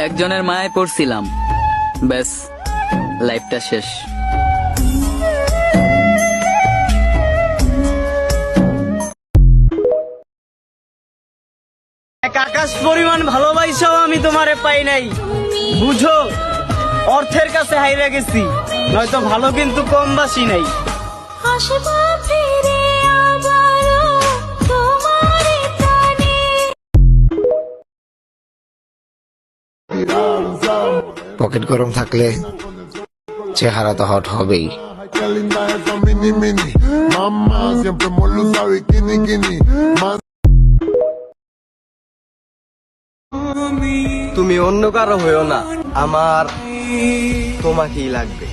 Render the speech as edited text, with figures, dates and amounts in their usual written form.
একজনের মায়ায় পড়ছিলাম, ব্যাস লাইফটা শেষ। এক আকাশ পরিমাণ ভালোবাসাও আমি তোমারে পাই নাই, বুঝো অর্থের কাছে হাইরা গেছি, নয়তো ভালো কিন্তু কম বাসি নাই। পকেট গরম থাকলে চেহারা তো হট হবেই। Qué linda esa mini mini, mamá siempre mueve esa bikini bikini. তুমি অন্য কারো হয়েও না, আমার তোমাকেই লাগবে।